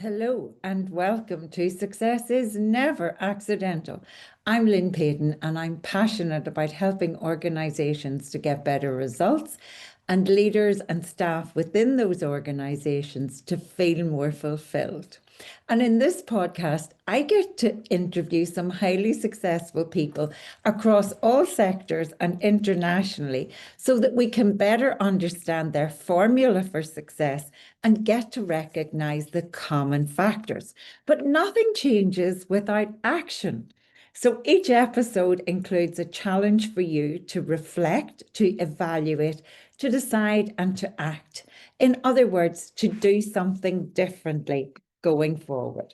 Hello and welcome to Success is Never Accidental. I'm Lynn Payton and I'm passionate about helping organisations to get better results and leaders and staff within those organisations to feel more fulfilled. And in this podcast, I get to interview some highly successful people across all sectors and internationally so that we can better understand their formula for success and get to recognise the common factors. But nothing changes without action. So each episode includes a challenge for you to reflect, to evaluate, to decide, and to act. In other words, to do something differently going forward.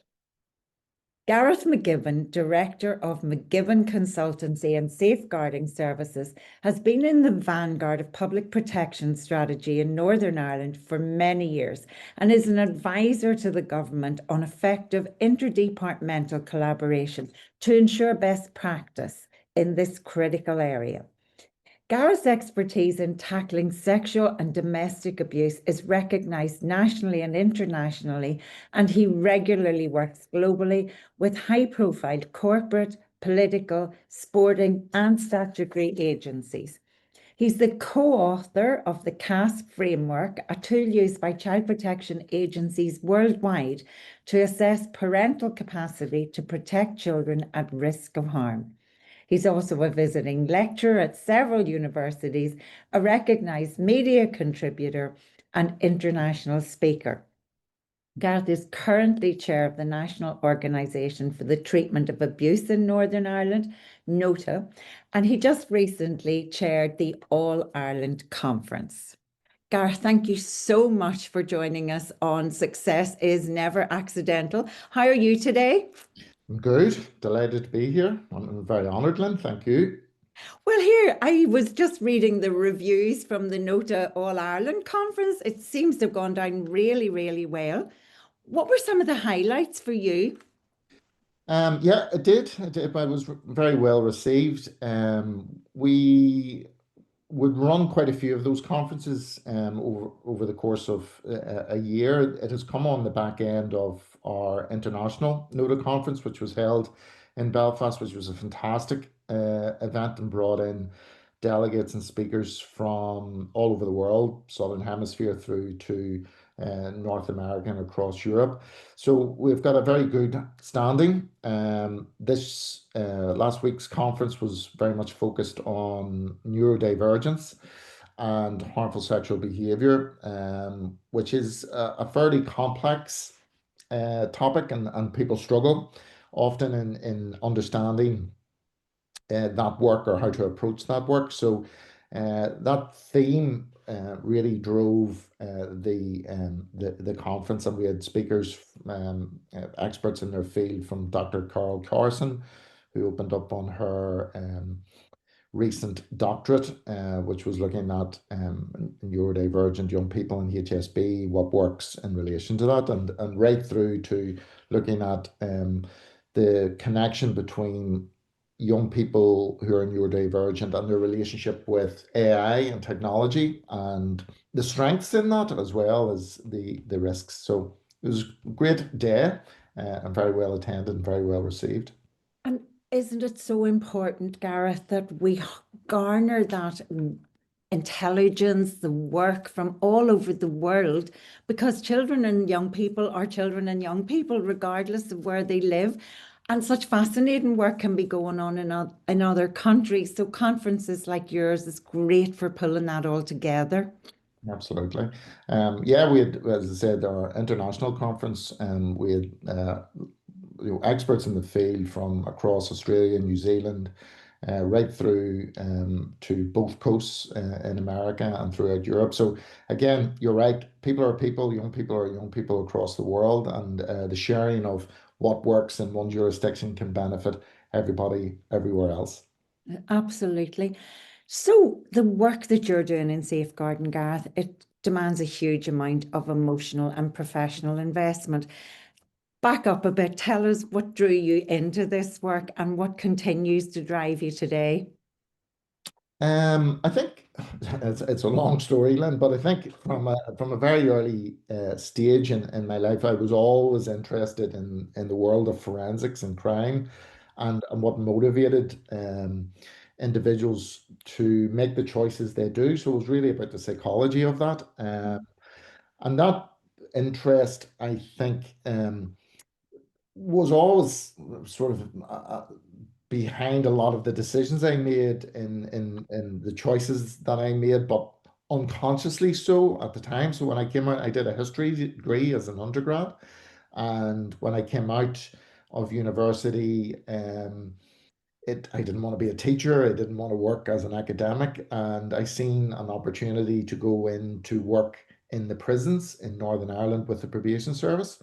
Gareth McGibbon, Director of McGibbon Consultancy and Safeguarding Services, has been in the vanguard of public protection strategy in Northern Ireland for many years and is an advisor to the government on effective interdepartmental collaboration to ensure best practice in this critical area. Gareth's expertise in tackling sexual and domestic abuse is recognised nationally and internationally, and he regularly works globally with high-profile corporate, political, sporting and statutory agencies. He's the co-author of the CASP Framework, a tool used by child protection agencies worldwide to assess parental capacity to protect children at risk of harm. He's also a visiting lecturer at several universities, a recognised media contributor and international speaker. Gareth is currently chair of the National Organisation for the Treatment of Abuse in Northern Ireland, NOTA, and he just recently chaired the All Ireland Conference. Gareth, thank you so much for joining us on Success is Never Accidental. How are you today? I'm good. Delighted to be here. I'm very honoured, Lynn. Thank you. Well, here, I was just reading the reviews from the NOTA All Ireland Conference. It seems to have gone down really, really well. What were some of the highlights for you? Yeah, it did. I was very well received. We would run quite a few of those conferences over the course of a year. It has come on the back end of our international NOTA conference, which was held in Belfast, which was a fantastic event and brought in delegates and speakers from all over the world, Southern Hemisphere through to North America and across Europe. So we've got a very good standing. This last week's conference was very much focused on neurodivergence and harmful sexual behavior, which is a fairly complex topic, and people struggle often in understanding that work or how to approach that work. So that theme really drove the conference, and we had speakers, experts in their field, from Dr. Carol Carson, who opened up on her recent doctorate, which was looking at neurodivergent young people in HSB, what works in relation to that, and right through to looking at the connection between young people who are neurodivergent and their relationship with AI and technology, and the strengths in that as well as the risks. So it was a great day, and very well attended and very well received. And isn't it so important, Gareth, that we garner that intelligence, the work from all over the world, because children and young people are children and young people, regardless of where they live. And such fascinating work can be going on in other countries. So conferences like yours is great for pulling that all together. Absolutely. Yeah, we had, as I said, our international conference, and we had experts in the field from across Australia, New Zealand, right through to both coasts in America and throughout Europe. So again, you're right. People are people, young people are young people across the world, and the sharing of what works in one jurisdiction can benefit everybody everywhere else. Absolutely. So the work that you're doing in safeguarding, Gareth, it demands a huge amount of emotional and professional investment. Back up a bit. Tell us what drew you into this work and what continues to drive you today. I think it's a long story, Lynn, but I think from a very early stage in my life, I was always interested in the world of forensics and crime, and what motivated individuals to make the choices they do. So it was really about the psychology of that, and that interest, I think, was always sort of behind a lot of the decisions I made in the choices that I made, but unconsciously so at the time. So when I came out, I did a history degree as an undergrad, and when I came out of university, I didn't want to be a teacher. I didn't want to work as an academic, and I seen an opportunity to go in to work in the prisons in Northern Ireland with the probation service,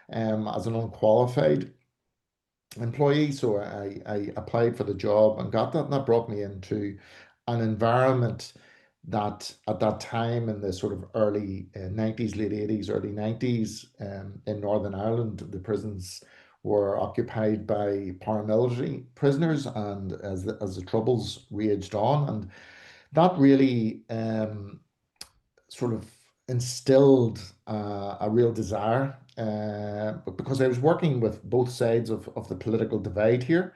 as an unqualified employee. So I applied for the job and got that, and that brought me into an environment that at that time in the sort of early 90s, late 80s, early 90s, in Northern Ireland, the prisons were occupied by paramilitary prisoners, and as the troubles raged on, and that really sort of instilled a real desire, because I was working with both sides of the political divide here.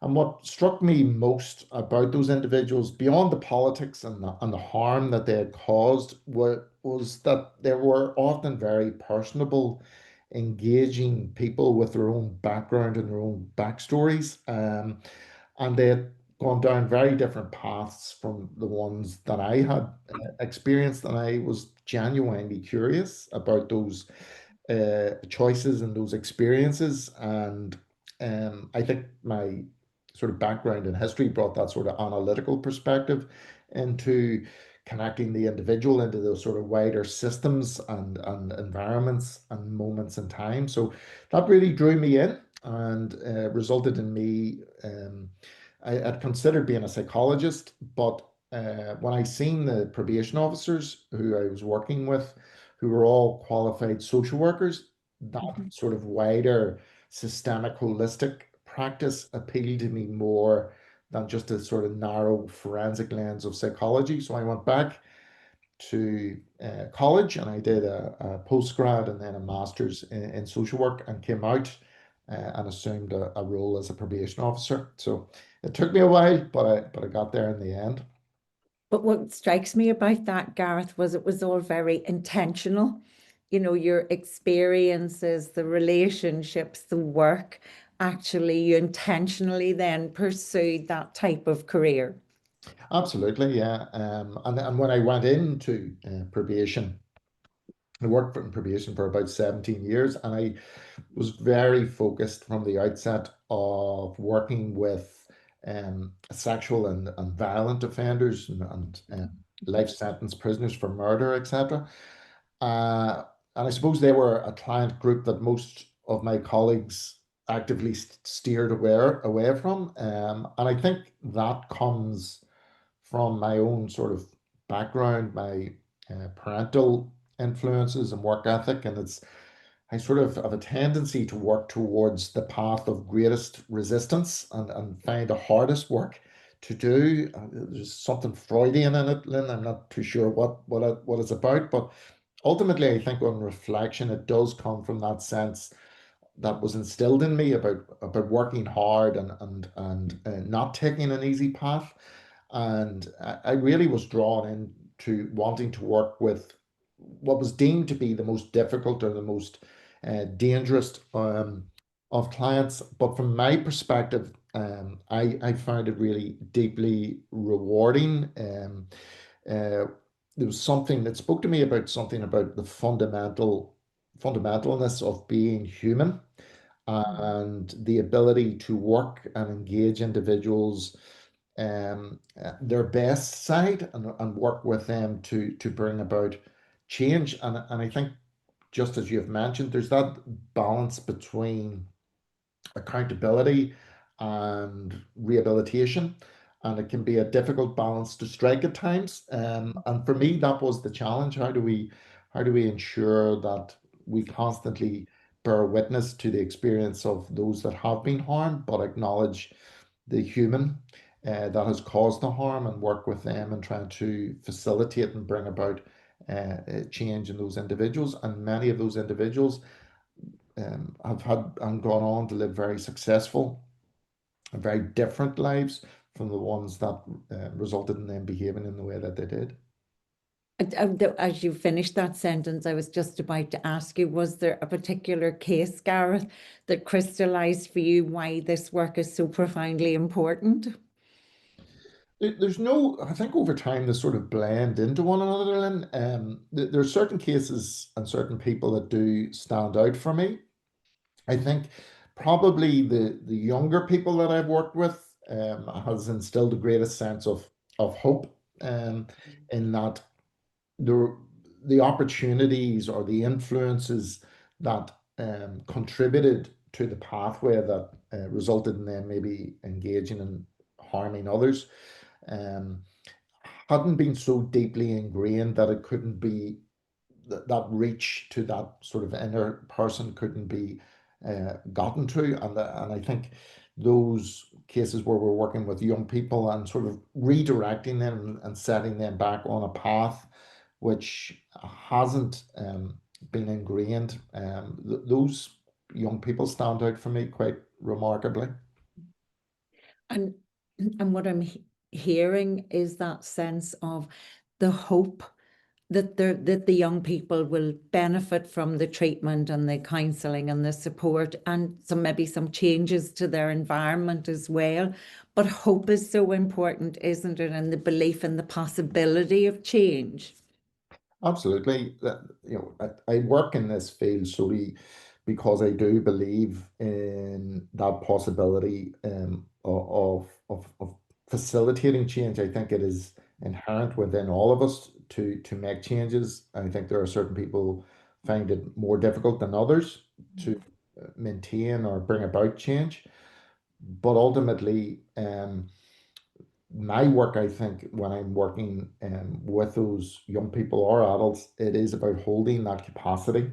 And what struck me most about those individuals, beyond the politics and the harm that they had caused, was that they were often very personable, engaging people with their own background and their own backstories. And they had gone down very different paths from the ones that I had experienced. And I was genuinely curious about those choices and those experiences. And I think my sort of background in history brought that sort of analytical perspective into connecting the individual into those sort of wider systems and environments and moments in time. So that really drew me in and resulted in me. I'd considered being a psychologist, but when I seen the probation officers who I was working with, who were all qualified social workers, that Mhm. sort of wider systemic holistic practice appealed to me more than just a sort of narrow forensic lens of psychology. So I went back to college, and I did a postgrad and then a master's in social work, and came out and assumed a role as a probation officer. So it took me a while, but I got there in the end. But what strikes me about that, Gareth, was it was all very intentional. You know, your experiences, the relationships, the work, actually, you intentionally then pursued that type of career. Absolutely, yeah. And when I went into probation, I worked in probation for about 17 years, and I was very focused from the outset of working with sexual and violent offenders and life sentence prisoners for murder, etc. Uh, and I suppose they were a client group that most of my colleagues actively steered away from. And I think that comes from my own sort of background, my parental influences and work ethic, and I sort of have a tendency to work towards the path of greatest resistance and find the hardest work to do. There's something Freudian in it, Lynn. I'm not too sure what it's about, but ultimately, I think on reflection, it does come from that sense that was instilled in me about working hard and not taking an easy path. And I really was drawn into wanting to work with what was deemed to be the most difficult or the most dangerous of clients. But from my perspective, I found it really deeply rewarding. Uh, there was something that spoke to me about something about the fundamentalness of being human, and the ability to work and engage individuals their best side, and work with them to bring about change. And I think, just as you have mentioned, there's that balance between accountability and rehabilitation. And it can be a difficult balance to strike at times. And for me, that was the challenge. How do we ensure that we constantly bear witness to the experience of those that have been harmed, but acknowledge the human that has caused the harm and work with them and trying to facilitate and bring about change in those individuals. And many of those individuals have had and gone on to live very successful and very different lives from the ones that resulted in them behaving in the way that they did. As you finished that sentence, I was just about to ask you, was there a particular case, Gareth, that crystallized for you why this work is so profoundly important? There's no, I think over time they sort of blend into one another. And there are certain cases and certain people that do stand out for me. I think probably the younger people that I've worked with has instilled the greatest sense of hope, in that the the opportunities or the influences that contributed to the pathway that resulted in them maybe engaging in harming others um, hadn't been so deeply ingrained that it couldn't be that reach to that sort of inner person couldn't be gotten to. And I think those cases where we're working with young people and sort of redirecting them and setting them back on a path which hasn't been ingrained, those young people stand out for me quite remarkably. And what I'm hearing is that sense of the hope that the young people will benefit from the treatment and the counselling and the support and maybe some changes to their environment as well. But hope is so important, isn't it? And the belief in the possibility of change. Absolutely. I work in this field solely because I do believe in that possibility of facilitating change. I think it is inherent within all of us to make changes. I think there are certain people find it more difficult than others to maintain or bring about change. But ultimately, my work, I think, when I'm working with those young people or adults, it is about holding that capacity,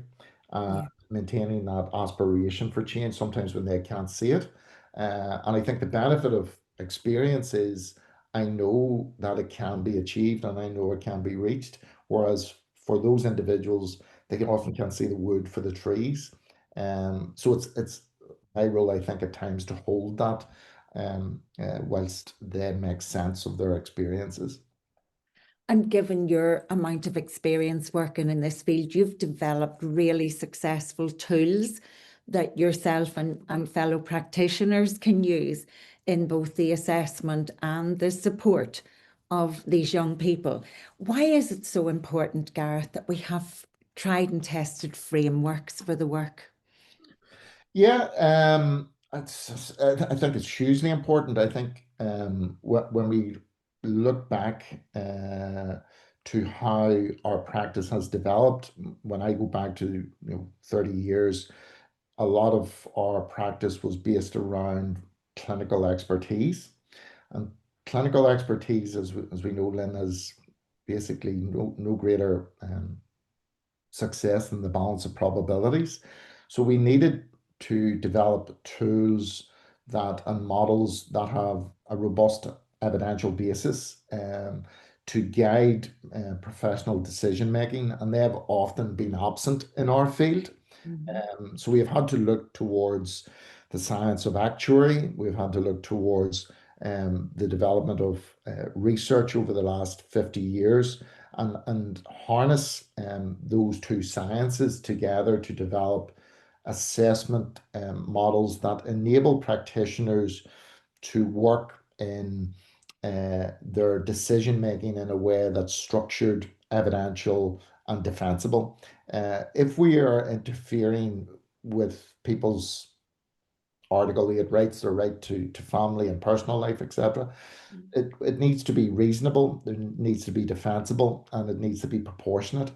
Yeah. maintaining that aspiration for change, sometimes when they can't see it. And I think the benefit of experience is I know that it can be achieved and I know it can be reached. Whereas for those individuals, they often can't see the wood for the trees. So it's my role, I think, at times to hold that whilst they make sense of their experiences. And given your amount of experience working in this field, you've developed really successful tools that yourself and fellow practitioners can use in both the assessment and the support of these young people. Why is it so important, Gareth, that we have tried and tested frameworks for the work? Yeah, I think it's hugely important. I think when we look back to how our practice has developed, when I go back to 30 years, a lot of our practice was based around clinical expertise. And clinical expertise, as we know, Lynn, is basically no greater success than the balance of probabilities. So we needed to develop tools that and models that have a robust evidential basis to guide professional decision making, and they have often been absent in our field. Mhm. So we have had to look towards the science of actuary. We've had to look towards the development of research over the last 50 years and harness those two sciences together to develop assessment models that enable practitioners to work in their decision making in a way that's structured, evidential, and defensible. If we are interfering with people's Article 8 rights, their right to family and personal life, etc., it needs to be reasonable, it needs to be defensible, and it needs to be proportionate.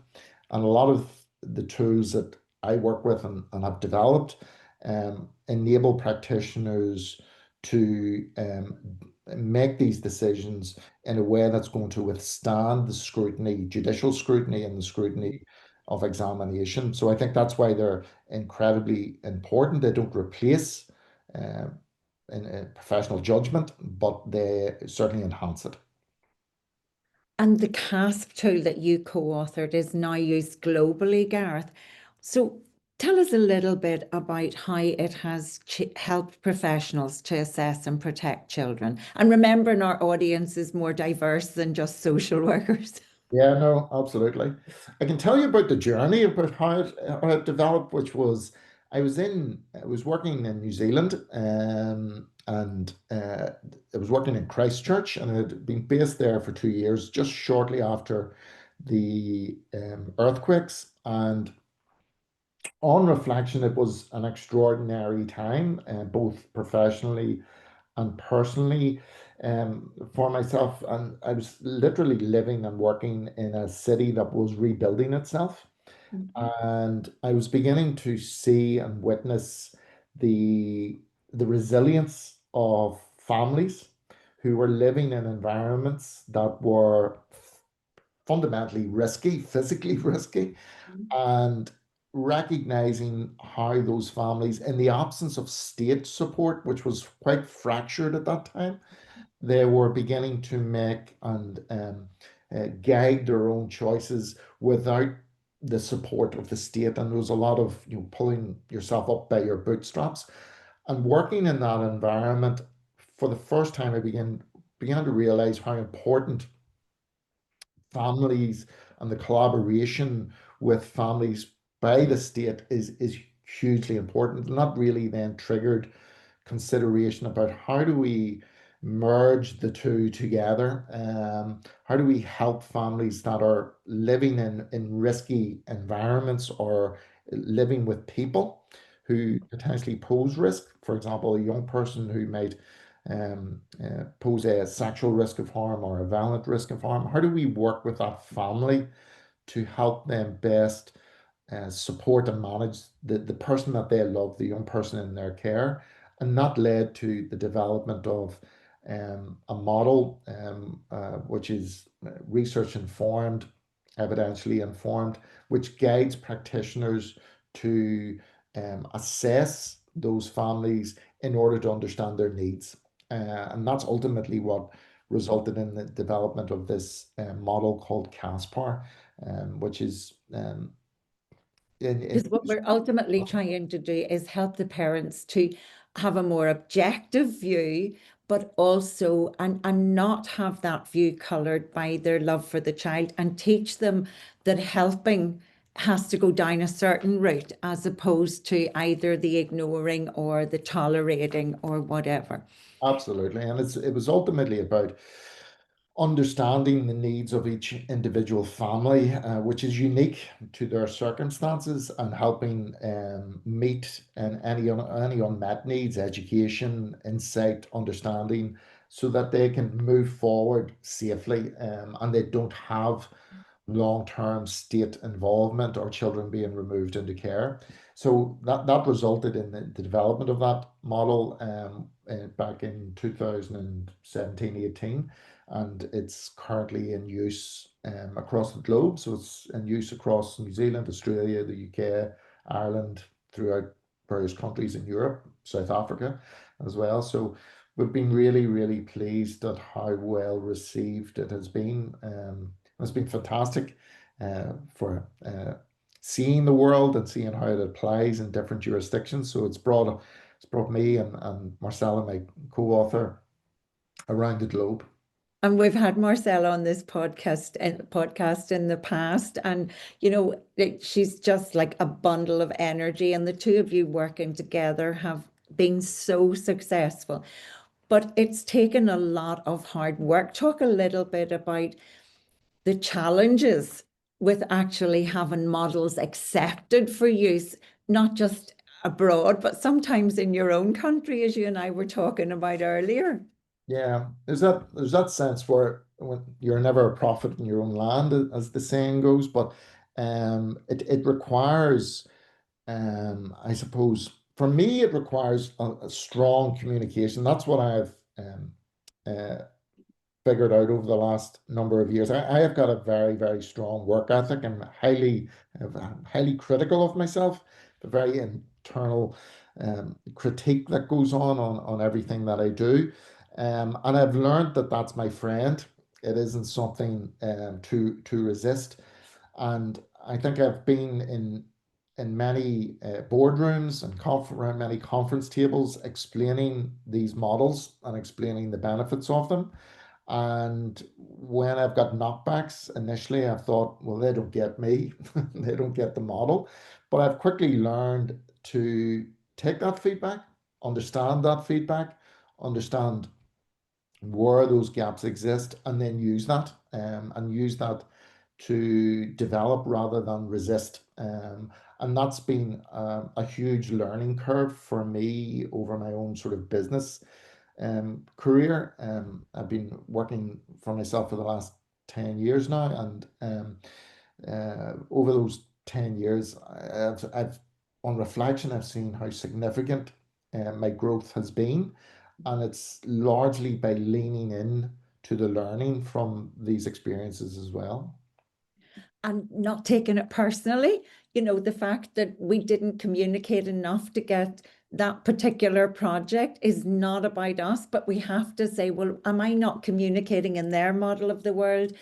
And a lot of the tools that I work with and have developed enable practitioners to make these decisions in a way that's going to withstand the scrutiny, judicial scrutiny, and the scrutiny of examination. So I think that's why they're incredibly important. They don't replace uh, in professional judgment, but they certainly enhance it. And the CASP tool that you co-authored is now used globally, Gareth. So tell us a little bit about how it has helped professionals to assess and protect children. And remembering our audience is more diverse than just social workers. Yeah, no, absolutely. I can tell you about the journey about how it developed, which was I was working in New Zealand, and I was working in Christchurch, and I had been based there for 2 years, just shortly after the earthquakes. And on reflection, it was an extraordinary time, both professionally and personally, for myself. And I was literally living and working in a city that was rebuilding itself. Mhm. And I was beginning to see and witness the resilience of families who were living in environments that were fundamentally risky, physically risky, and recognizing how those families, in the absence of state support, which was quite fractured at that time, they were beginning to make and guide their own choices without the support of the state. And there was a lot of, pulling yourself up by your bootstraps. And working in that environment, for the first time, I began to realize how important families and the collaboration with families by the state is hugely important. And that really then triggered consideration about how do we merge the two together? How do we help families that are living in risky environments or living with people who potentially pose risk? For example, a young person who might pose a sexual risk of harm or a violent risk of harm. How do we work with that family to help them best support and manage the person that they love, the young person in their care? And that led to the development of a model, which is research informed, evidentially informed, which guides practitioners to assess those families in order to understand their needs. And that's ultimately what resulted in the development of this model called CASPAR, which is in Because what we're ultimately trying to do is help the parents to have a more objective view, but also and not have that view colored by their love for the child, and teach them that helping has to go down a certain route as opposed to either the ignoring or the tolerating or whatever. absolutely. And it was ultimately about understanding the needs of each individual family, which is unique to their circumstances, and helping meet any unmet needs, education, insight, understanding, so that they can move forward safely, and they don't have long-term state involvement or children being removed into care. So that resulted in the development of that model back in 2017, 18, and it's currently in use across the globe. So it's in use across New Zealand, Australia, the UK, Ireland, throughout various countries in Europe, South Africa as well. So we've been really, really pleased at how well received it has been. It's been fantastic for seeing the world and seeing how it applies in different jurisdictions. So it's brought me and Marcella, my co-author, around the globe. And we've had Marcella on this podcast in the past, and she's just like a bundle of energy, and the two of you working together have been so successful. But it's taken a lot of hard work. Talk a little bit about the challenges with actually having models accepted for use, not just abroad, but sometimes in your own country, as you and I were talking about earlier. Yeah, there's that sense where when you're never a prophet in your own land, as the saying goes, but it requires, I suppose, for me, it requires a strong communication. That's what I've uh, figured out over the last number of years. I have got a very, very strong work ethic. I'm highly critical of myself, but very internal critique that goes on everything that I do. And I've learned that that's my friend. It isn't something to resist. And I think I've been in many boardrooms and around many conference tables explaining these models and explaining the benefits of them. And when I've got knockbacks initially, I've thought, well, they don't get me, they don't get the model. But I've quickly learned to take that feedback, understand where those gaps exist, and then use that to develop rather than resist. And that's been a huge learning curve for me over my own sort of business career. I've been working for myself for the last 10 years now, and over those 10 years, on reflection, I've seen how significant my growth has been, and it's largely by leaning in to the learning from these experiences as well. And not taking it personally, the fact that we didn't communicate enough to get that particular project is not about us, but we have to say, well, am I not communicating in their model of the world?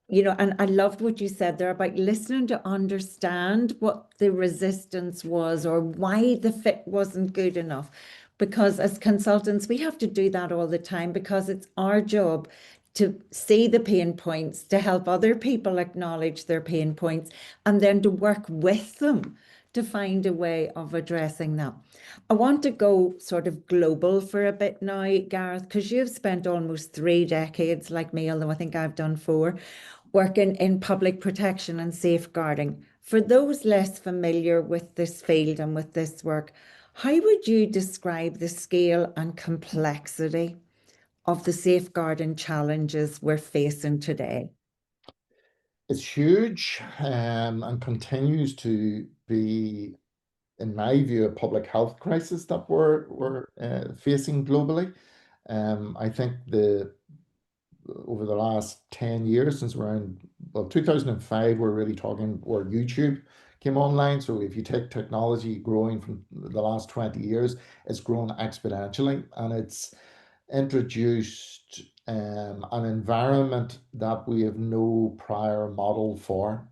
And I loved what you said there about listening to understand what the resistance was or why the fit wasn't good enough. Because as consultants, we have to do that all the time because it's our job to see the pain points, to help other people acknowledge their pain points, and then to work with them to find a way of addressing that. I want to go sort of global for a bit now, Gareth, because you've spent almost 3 decades, like me, although I think I've done 4, working in public protection and safeguarding. For those less familiar with this field and with this work, how would you describe the scale and complexity of the safeguarding challenges we're facing today? It's huge, and continues to be, in my view, a public health crisis that we're facing globally. I think over the last 10 years, since around, well, 2005, we're really talking where YouTube came online. So if you take technology growing from the last 20 years, it's grown exponentially, and it's introduced an environment that we have no prior model for.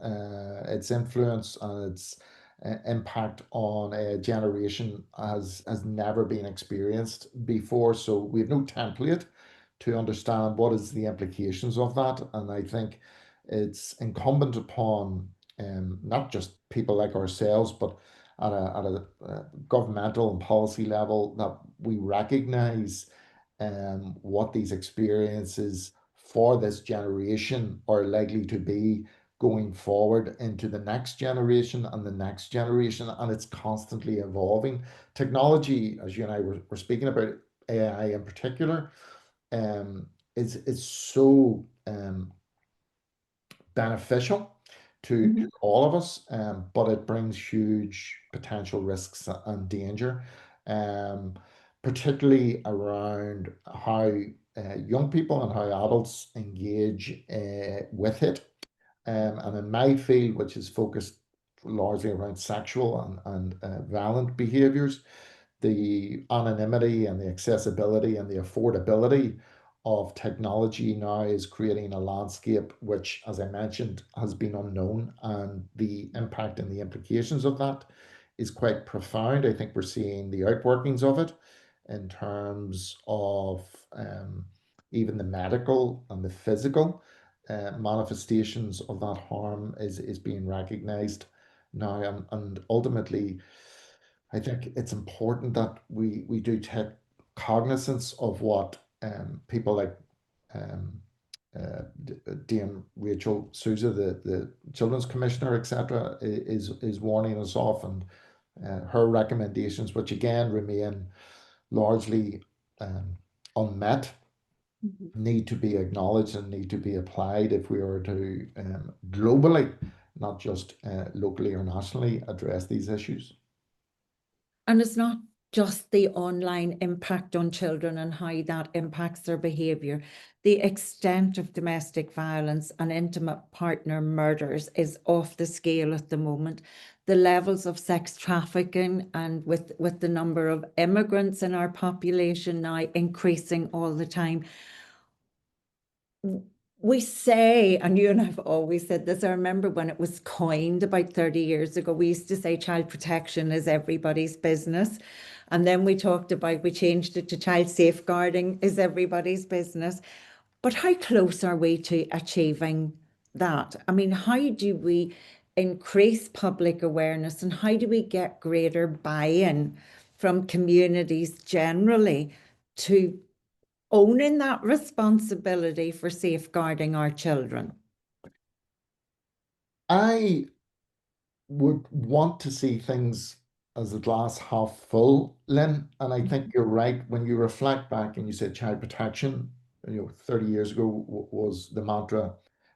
Its influence and its impact on a generation has never been experienced before. So we have no template to understand what is the implications of that. And I think it's incumbent upon not just people like ourselves, but at a governmental and policy level, that we recognize what these experiences for this generation are likely to be going forward into the next generation and the next generation. And it's constantly evolving. Technology, as you and I were speaking about, AI in particular, is so beneficial to all of us, but it brings huge potential risks and danger, um, particularly around how young people and how adults engage with it. And in my field, which is focused largely around sexual and violent behaviors, the anonymity and the accessibility and the affordability of technology now is creating a landscape which, as I mentioned, has been unknown, and the impact and the implications of that is quite profound. I think we're seeing the outworkings of it in terms of even the medical and the physical manifestations of that harm is being recognized now, and ultimately I think it's important that we do take cognizance of what people like um, Dame Rachel Souza, the Children's Commissioner, etc., is warning us off, and her recommendations, which again remain largely um, unmet, need to be acknowledged and need to be applied if we are to globally, not just locally or nationally, address these issues. And it's not just the online impact on children and how that impacts their behaviour. The extent of domestic violence and intimate partner murders is off the scale at the moment. The levels of sex trafficking, and with the number of immigrants in our population now increasing all the time, we say, and you and I've always said this, I remember when it was coined about 30 years ago, we used to say child protection is everybody's business. And then we changed it to child safeguarding is everybody's business. But how close are we to achieving that? I mean, how do we increase public awareness, and how do we get greater buy-in from communities generally to owning that responsibility for safeguarding our children? I would want to see things as a glass half full, Lynn. And I think you're right when you reflect back and you said child protection, 30 years ago was the mantra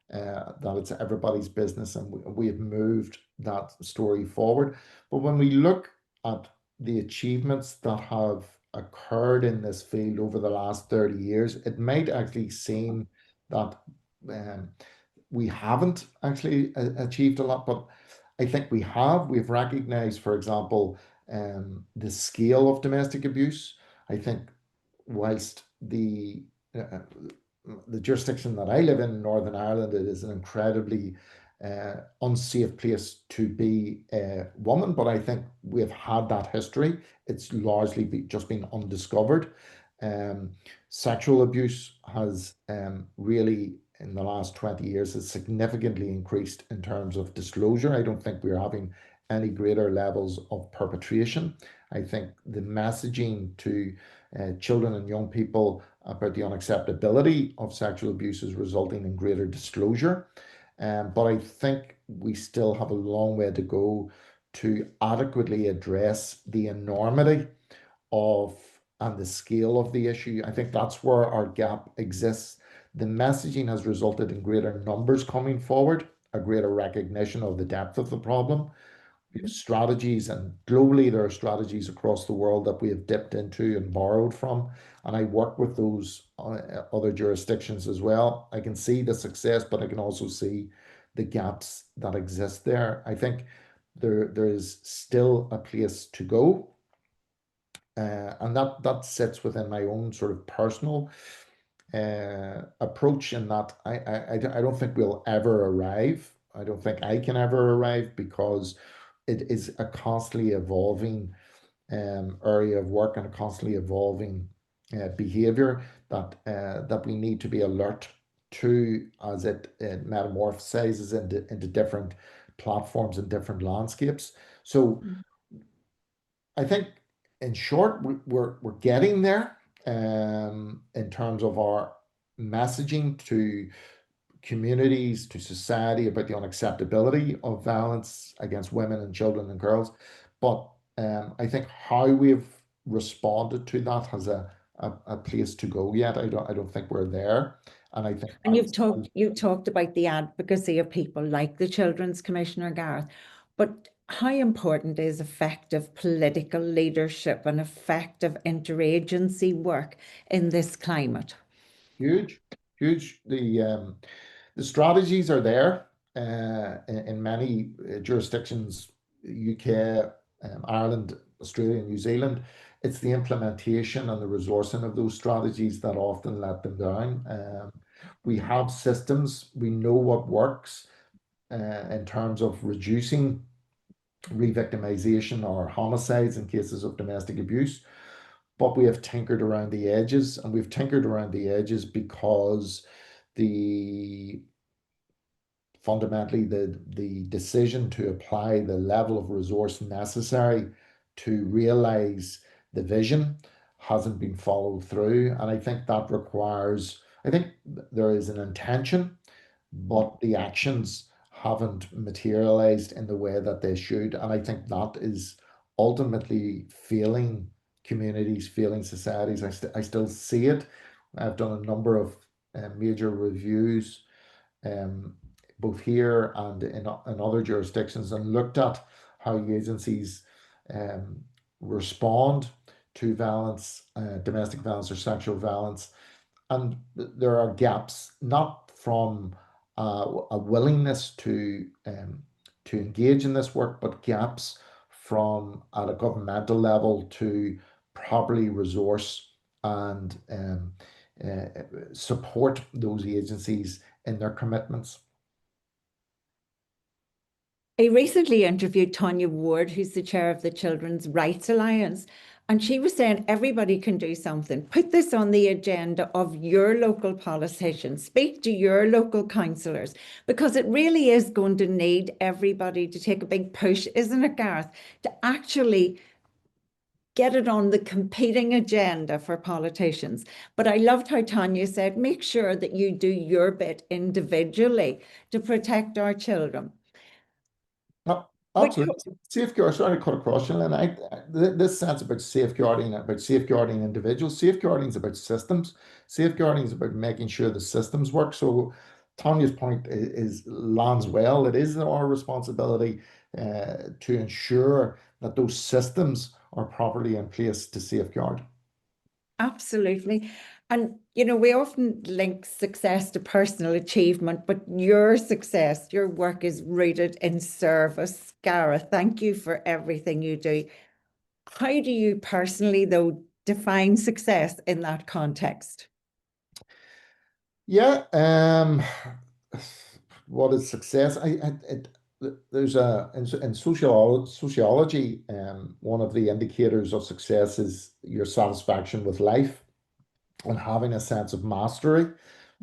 that it's everybody's business, and we have moved that story forward. But when we look at the achievements that have occurred in this field over the last 30 years, it might actually seem that um, we haven't actually achieved a lot, but I think we have. We've recognized, for example, the scale of domestic abuse. I think whilst uh, the jurisdiction that I live in Northern Ireland, it is an incredibly unsafe place to be a woman, but I think we've had that history. It's largely just been undiscovered. Um, Sexual abuse has really, in the last 20 years, has significantly increased in terms of disclosure. I don't think we're having any greater levels of perpetration. I think the messaging to children and young people about the unacceptability of sexual abuse is resulting in greater disclosure. But I think we still have a long way to go to adequately address the enormity of and the scale of the issue. I think that's where our gap exists. The messaging has resulted in greater numbers coming forward, a greater recognition of the depth of the problem. We have strategies, and globally there are strategies across the world that we have dipped into and borrowed from. And I work with those other jurisdictions as well. I can see the success, but I can also see the gaps that exist there. I think there is still a place to go, and that sits within my own sort of personal approach, in that I don't think we'll ever arrive. I don't think I can ever arrive, because it is a constantly evolving area of work and a constantly evolving behavior that we need to be alert to as it metamorphosizes into different platforms and different landscapes. So I think, in short, we're getting there in terms of our messaging to communities, to society, about the unacceptability of violence against women and children and girls. But I think how we've responded to that has a place to go yet. I don't think we're there. And I think And you've talked about the advocacy of people like the Children's Commissioner, Gareth, but how important is effective political leadership and effective interagency work in this climate? huge, huge. The strategies are there in many jurisdictions, UK, Ireland, Australia, New Zealand. It's the implementation and the resourcing of those strategies that often let them down. We have systems, we know what works in terms of reducing re-victimization or homicides in cases of domestic abuse, but we have tinkered around the edges, and we've tinkered around the edges because the fundamentally the decision to apply the level of resource necessary to realize the vision hasn't been followed through. And I think that requires, I think there is an intention, but the actions haven't materialized in the way that they should. And I think that is ultimately failing communities, failing societies. I still see it. I've done a number of major reviews, um, both here and in other jurisdictions, and looked at how agencies um, respond. to violence, domestic violence or sexual violence. And there are gaps, not from a willingness to engage in this work, but gaps from at a governmental level to properly resource and support those agencies in their commitments. I recently interviewed Tanya Ward, who's the chair of the Children's Rights Alliance, and she was saying everybody can do something. Put this on the agenda of your local politicians, speak to your local councillors, because it really is going to need everybody to take a big push, isn't it, Gareth, to actually get it on the competing agenda for politicians. But I loved how Tanya said, make sure that you do your bit individually to protect our children. Absolutely. Safeguard, sorry to cut across you, Lynn. This sense about safeguarding individuals, safeguarding is about systems, safeguarding is about making sure the systems work. So Tanya's point is lands well. It is our responsibility to ensure that those systems are properly in place to safeguard. Absolutely. And, you know, we often link success to personal achievement, but your success, your work is rooted in service. Gareth, thank you for everything you do. How do you personally, though, define success in that context? Yeah, what is success? There's in sociology, one of the indicators of success is your satisfaction with life and having a sense of mastery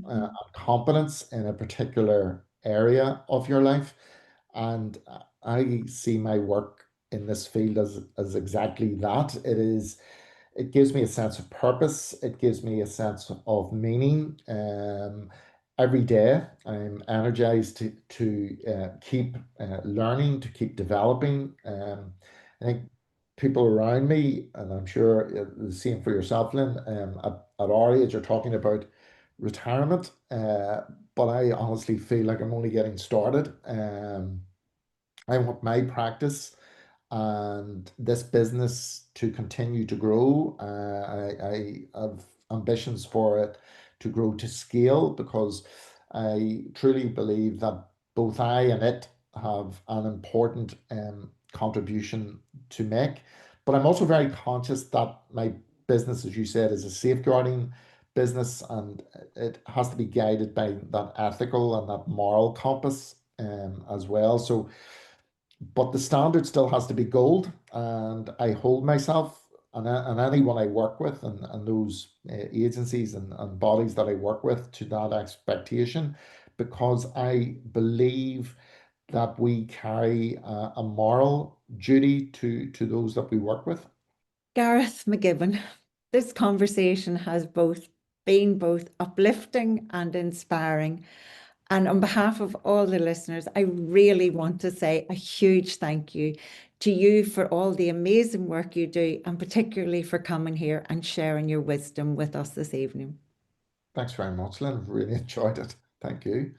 and competence in a particular area of your life. And I see my work in this field as exactly that. It gives me a sense of purpose. It gives me a sense of meaning. Every day, I'm energized to keep learning, to keep developing. I think people around me, and I'm sure the same for yourself, Lynn, at our age, are talking about retirement. But I honestly feel like I'm only getting started. I want my practice and this business to continue to grow. I have ambitions for it to grow to scale because I truly believe that both I and it have an important contribution to make. But I'm also very conscious that my business, as you said, is a safeguarding business and it has to be guided by that ethical and that moral compass as well. So but the standard still has to be gold, and I hold myself and anyone I work with and those agencies and bodies that I work with to that expectation because I believe that we carry a moral duty to those that we work with. Gareth McGibbon, this conversation has been both uplifting and inspiring. And on behalf of all the listeners, I really want to say a huge thank you to you for all the amazing work you do, and particularly for coming here and sharing your wisdom with us this evening. Thanks very much, Lynn. Really enjoyed it. Thank you.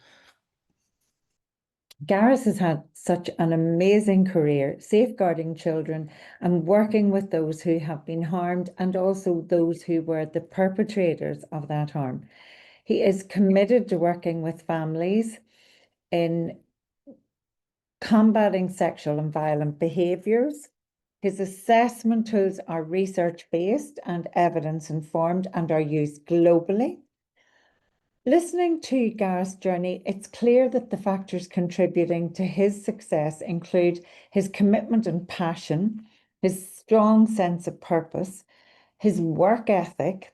Gareth has had such an amazing career safeguarding children and working with those who have been harmed and also those who were the perpetrators of that harm. He is committed to working with families in combating sexual and violent behaviours. His assessment tools are research-based and evidence-informed and are used globally. Listening to Gareth's journey, it's clear that the factors contributing to his success include his commitment and passion, his strong sense of purpose, his work ethic,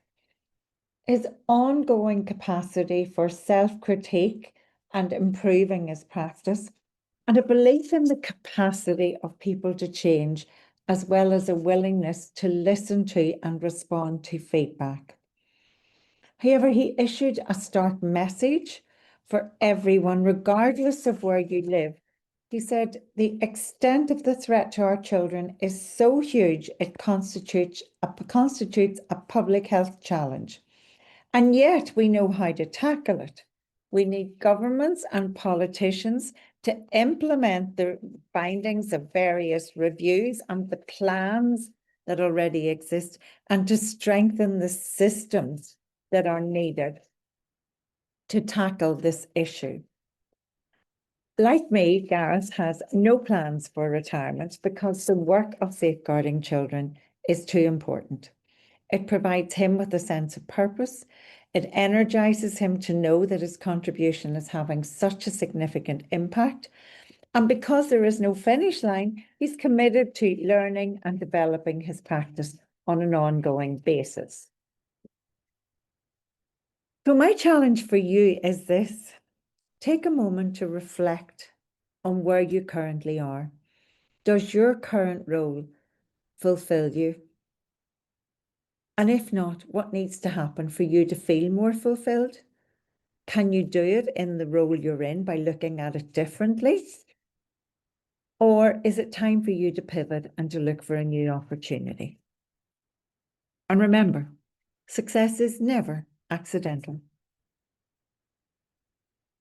his ongoing capacity for self-critique and improving his practice, and a belief in the capacity of people to change, as well as a willingness to listen to and respond to feedback. However, he issued a stark message for everyone, regardless of where you live. He said, the extent of the threat to our children is so huge, it constitutes a public health challenge. And yet we know how to tackle it. We need governments and politicians to implement the findings of various reviews and the plans that already exist and to strengthen the systems that are needed to tackle this issue. Like me, Gareth has no plans for retirement because the work of safeguarding children is too important. It provides him with a sense of purpose. It energizes him to know that his contribution is having such a significant impact. And because there is no finish line, he's committed to learning and developing his practice on an ongoing basis. So my challenge for you is this: take a moment to reflect on where you currently are. Does your current role fulfill you? And if not, what needs to happen for you to feel more fulfilled? Can you do it in the role you're in by looking at it differently? Or is it time for you to pivot and to look for a new opportunity? And remember, success is never accidental.